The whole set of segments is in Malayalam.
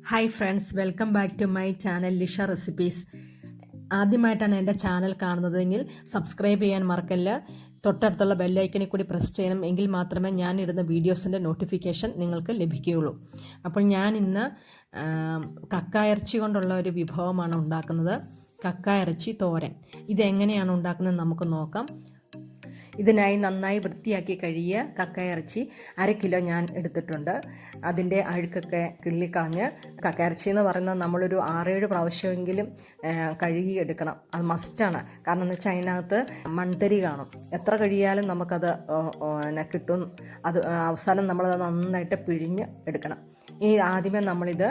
Hi friends, welcome back to my channel Lisha recipes. ആദ്യമായിട്ടാണ് എൻ്റെ ചാനൽ കാണുന്നതെങ്കിൽ സബ്സ്ക്രൈബ് ചെയ്യാൻ മറക്കല്ല. തൊട്ടടുത്തുള്ള ബെല്ലൈക്കണിൽ കൂടി പ്രസ് ചെയ്യണം. എങ്കിൽ മാത്രമേ ഞാൻ ഇടുന്ന വീഡിയോസിൻ്റെ നോട്ടിഫിക്കേഷൻ നിങ്ങൾക്ക് ലഭിക്കുകയുള്ളൂ. അപ്പോൾ ഞാൻ ഇന്ന് കക്ക ഇറച്ചി കൊണ്ടുള്ള ഒരു വിഭവമാണ് ഉണ്ടാക്കുന്നത്. കക്ക ഇറച്ചി തോരൻ. ഇതെങ്ങനെയാണ് ഉണ്ടാക്കുന്നത് നമുക്ക് നോക്കാം. ഇതിനായി നന്നായി വൃത്തിയാക്കി കഴുകിയ കക്ക ഇറച്ചി 1/2 കിലോ ഞാൻ എടുത്തിട്ടുണ്ട്. അതിൻ്റെ അഴുക്കൊക്കെ കിള്ളിക്കളഞ്ഞ്, കക്ക ഇറച്ചി എന്ന് പറയുന്നത് നമ്മളൊരു 6-7 പ്രാവശ്യമെങ്കിലും കഴുകി എടുക്കണം. അത് മസ്റ്റാണ്. കാരണം എന്ന് വെച്ചാൽ അതിനകത്ത് മൺതരി കാണും. എത്ര കഴുകിയാലും നമുക്കത് കിട്ടും. അത് അവസാനം നമ്മളത് നന്നായിട്ട് പിഴിഞ്ഞ് എടുക്കണം. ഇനി ആദ്യമേ നമ്മളിത്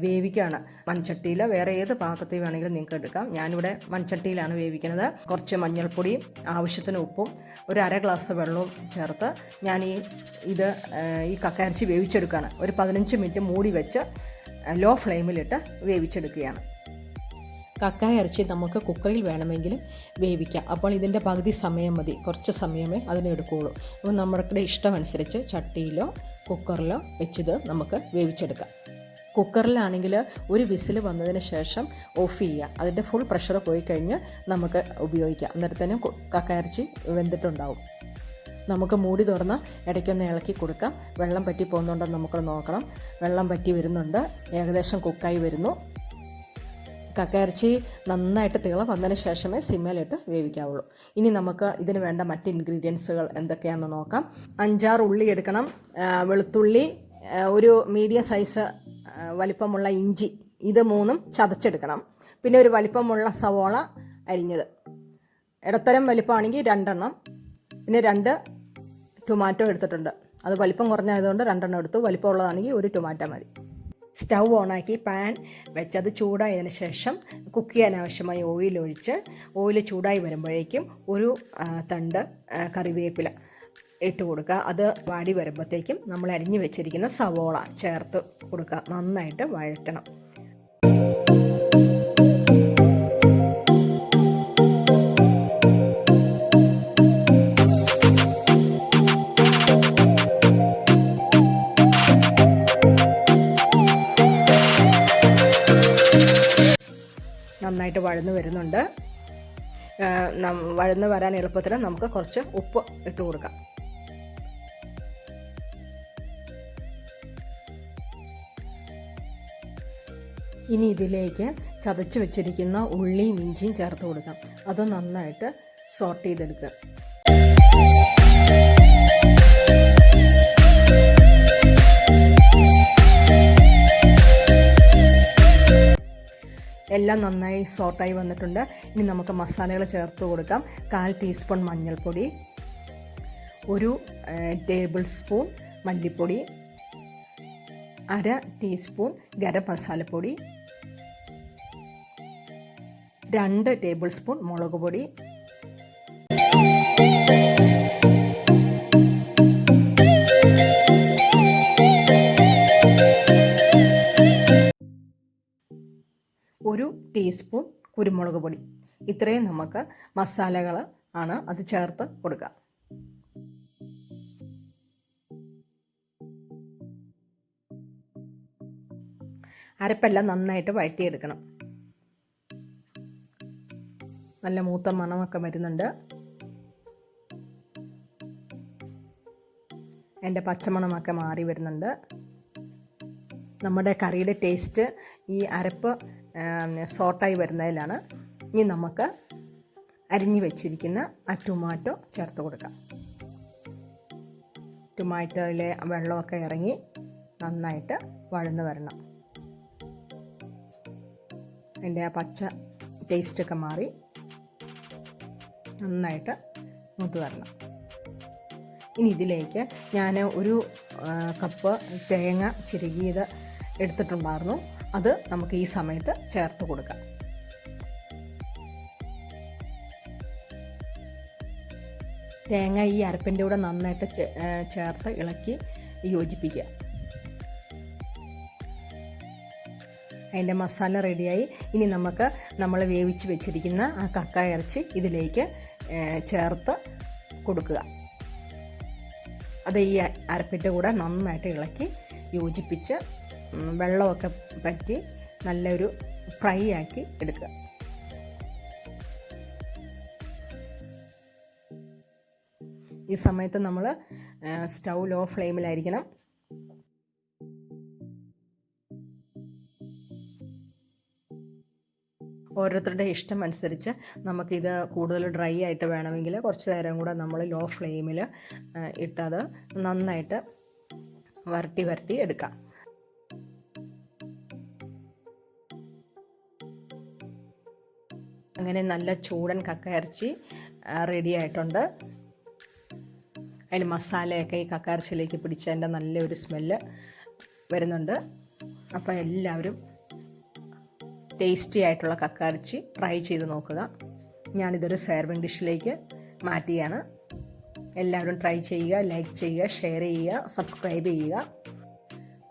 വേവിക്കുകയാണ്. മൺചട്ടിയിലോ വേറെ ഏത് പാത്രത്തിൽ വേണമെങ്കിലും നിങ്ങൾക്ക് എടുക്കാം. ഞാനിവിടെ മൺചട്ടിയിലാണ് വേവിക്കുന്നത്. കുറച്ച് മഞ്ഞൾപ്പൊടിയും ആവശ്യത്തിന് ഉപ്പും ഒരു 1/2 ഗ്ലാസ് വെള്ളവും ചേർത്ത് ഞാൻ ഈ കക്ക ഇറച്ചി വേവിച്ചെടുക്കുകയാണ്. ഒരു 15 മിനിറ്റ് മൂടി വെച്ച് ലോ ഫ്ലെയിമിലിട്ട് വേവിച്ചെടുക്കുകയാണ്. കക്ക ഇറച്ചി നമുക്ക് കുക്കറിൽ വേണമെങ്കിലും വേവിക്കാം. അപ്പോൾ ഇതിൻ്റെ പകുതി സമയം മതി, കുറച്ച് സമയമേ അതിനെടുക്കുകയുള്ളൂ. അപ്പോൾ നമ്മുടെ ഇഷ്ടമനുസരിച്ച് ചട്ടിയിലോ കുക്കറിലോ വെച്ചിത് നമുക്ക് വേവിച്ചെടുക്കാം. കുക്കറിലാണെങ്കിൽ ഒരു വിസിൽ വന്നതിന് ശേഷം ഓഫ് ചെയ്യുക. അതിൻ്റെ ഫുൾ പ്രഷർ പോയി കഴിഞ്ഞ് നമുക്ക് ഉപയോഗിക്കാം. അന്നേരത്തേനും കക്ക ഇറച്ചി വെന്തിട്ടുണ്ടാവും. നമുക്ക് മൂടി തുറന്ന് ഇടയ്ക്കൊന്ന് ഇളക്കി കൊടുക്കാം. വെള്ളം പറ്റി പോകുന്നുണ്ടോ നമുക്ക് നോക്കണം. വെള്ളം പറ്റി വരുന്നുണ്ട്, ഏകദേശം കുക്കായി വരുന്നു. കക്ക ഇറച്ചി നന്നായിട്ട് തിള വന്നതിന് ശേഷമേ സിമ്മയിലിട്ട് വേവിക്കാവുള്ളൂ. ഇനി നമുക്ക് ഇതിന് വേണ്ട മറ്റ് ഇൻഗ്രീഡിയൻസുകൾ എന്തൊക്കെയാണെന്ന് നോക്കാം. 5-6 ഉള്ളി എടുക്കണം. വെളുത്തുള്ളി, ഒരു മീഡിയം സൈസ് വലിപ്പമുള്ള ഇഞ്ചി, ഇത് 3 ചതച്ചെടുക്കണം. പിന്നെ ഒരു വലിപ്പമുള്ള സവോള അരിഞ്ഞത്, ഇടത്തരം വലിപ്പമാണെങ്കിൽ 2 എണ്ണം. പിന്നെ 2 ടൊമാറ്റോ എടുത്തിട്ടുണ്ട്. അത് വലിപ്പം കുറഞ്ഞായതുകൊണ്ട് 2 എണ്ണം എടുത്തു. വലിപ്പമുള്ളതാണെങ്കിൽ ഒരു ടൊമാറ്റോ മതി. സ്റ്റൗ ഓണാക്കി പാൻ വെച്ച് അത് ചൂടായതിന് ശേഷം കുക്ക് ചെയ്യാൻ ആവശ്യമായി ഓയിൽ ഒഴിച്ച്, ഓയിൽ ചൂടായി വരുമ്പോഴേക്കും ഒരു തണ്ട് കറിവേപ്പില ഇട്ട് കൊടുക്കുക. അത് വാടി വരുമ്പോഴത്തേക്കും നമ്മൾ അരിഞ്ഞു വെച്ചിരിക്കുന്ന സവോള ചേർത്ത് കൊടുക്കുക. നന്നായിട്ട് വഴറ്റണം. നന്നായിട്ട് വഴന്ന് വരുന്നുണ്ട്. വഴന്ന് വരാൻ എളുപ്പത്തിന് നമുക്ക് കുറച്ച് ഉപ്പ് ഇട്ട് കൊടുക്കാം. ഇനി ഇതിലേക്ക് ചതച്ച് വെച്ചിരിക്കുന്ന ഉള്ളിയും ഇഞ്ചിയും ചേർത്ത് കൊടുക്കാം. അത് നന്നായിട്ട് സോട്ട് ചെയ്തെടുക്കുക. എല്ലാം നന്നായി സോട്ടായി വന്നിട്ടുണ്ട്. ഇനി നമുക്ക് മസാലകൾ ചേർത്ത് കൊടുക്കാം. 1/4 ടീസ്പൂൺ മഞ്ഞൾപ്പൊടി, 1 ടേബിൾ സ്പൂൺ മല്ലിപ്പൊടി, 1/2 ടീസ്പൂൺ ഗരം മസാലപ്പൊടി, 2 ടേബിൾ സ്പൂൺ മുളക് പൊടി, 1 ടീസ്പൂൺ കുരുമുളക് പൊടി. ഇത്രയും നമുക്ക് മസാലകൾ ആണ്. അത് ചേർത്ത് കൊടുക്കുക. അരപ്പെല്ലാം നന്നായിട്ട് വഴറ്റിയെടുക്കണം. നല്ല മൂത്ത മണമൊക്കെ വരുന്നുണ്ട്. അതിൻ്റെ പച്ചമണമൊക്കെ മാറി വരുന്നുണ്ട്. നമ്മുടെ കറിയുടെ ടേസ്റ്റ് ഈ അരപ്പ് സോട്ടായി വരുന്നതിലാണ്. ഇനി നമുക്ക് അരിഞ്ഞു വെച്ചിരിക്കുന്ന ആ ടൊമാറ്റോ ചേർത്ത് കൊടുക്കാം. ടൊമാറ്റോയിലെ വെള്ളമൊക്കെ ഇറങ്ങി നന്നായിട്ട് വഴന്ന് വരണം. അതിൻ്റെ ആ പച്ച ടേസ്റ്റൊക്കെ മാറി നന്നായിട്ട് മൂത്ത് വരണം. ഇനി ഇതിലേക്ക് ഞാൻ ഒരു കപ്പ് തേങ്ങ ചിരകിയത് എടുത്തിട്ടുണ്ടായിരുന്നു. അത് നമുക്ക് ഈ സമയത്ത് ചേർത്ത് കൊടുക്കാം. തേങ്ങ ഈ അരപ്പിൻ്റെ കൂടെ നന്നായിട്ട് ചേർത്ത് ഇളക്കി യോജിപ്പിക്കുക. അതിൻ്റെ മസാല റെഡിയായി. ഇനി നമുക്ക് നമ്മൾ വേവിച്ച് വെച്ചിരിക്കുന്ന ആ കക്ക ഇറച്ചി ഇതിലേക്ക് ചേർത്ത് കൊടുക്കുക. അത് ഈ അരപ്പിൻ്റെ കൂടെ നന്നായിട്ട് ഇളക്കി യോജിപ്പിച്ച് വെള്ളമൊക്കെ പറ്റി നല്ലൊരു ഫ്രൈ ആക്കി എടുക്കുക. ഈ സമയത്ത് നമ്മൾ സ്റ്റൗ ലോ ഫ്ലെയിമിലായിരിക്കണം. ഓരോരുത്തരുടെ ഇഷ്ടം അനുസരിച്ച് നമുക്കിത് കൂടുതൽ ഡ്രൈ ആയിട്ട് വേണമെങ്കിൽ കുറച്ച് നേരം കൂടെ നമ്മൾ ലോ ഫ്ലെയിമിൽ ഇട്ടത് നന്നായിട്ട് വരട്ടി എടുക്കാം. അങ്ങനെ നല്ല ചൂടൻ കക്ക ഇറച്ചി റെഡി ആയിട്ടുണ്ട്. അതിൽ മസാലയൊക്കെ ഈ കക്ക ഇറച്ചിയിലേക്ക് പിടിച്ചതിൻ്റെ നല്ലൊരു സ്മെല്ല് വരുന്നുണ്ട്. അപ്പോൾ എല്ലാവരും ടേസ്റ്റി ആയിട്ടുള്ള കക്ക ഇറച്ചി ട്രൈ ചെയ്ത് നോക്കുക. ഞാനിതൊരു സെർവിങ് ഡിഷിലേക്ക് മാറ്റിയാണ്. എല്ലാവരും ട്രൈ ചെയ്യുക, ലൈക്ക് ചെയ്യുക, ഷെയർ ചെയ്യുക, സബ്സ്ക്രൈബ് ചെയ്യുക.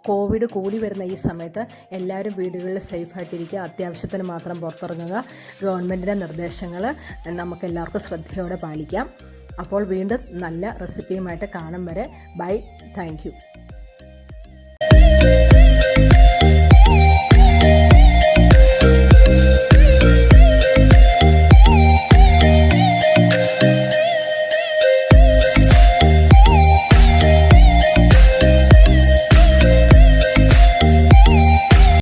കോവിഡ് കൂടി വരുന്ന ഈ സമയത്ത് എല്ലാവരും വീടുകളിൽ സേഫായിട്ടിരിക്കുക. അത്യാവശ്യത്തിന് മാത്രം പുറത്തിറങ്ങുക. ഗവൺമെൻറ്റിൻ്റെ നിർദ്ദേശങ്ങൾ നമുക്കെല്ലാവർക്കും ശ്രദ്ധയോടെ പാലിക്കാം. അപ്പോൾ വീണ്ടും നല്ല റെസിപ്പിയുമായിട്ട് കാണും വരെ ബൈ. Thank you.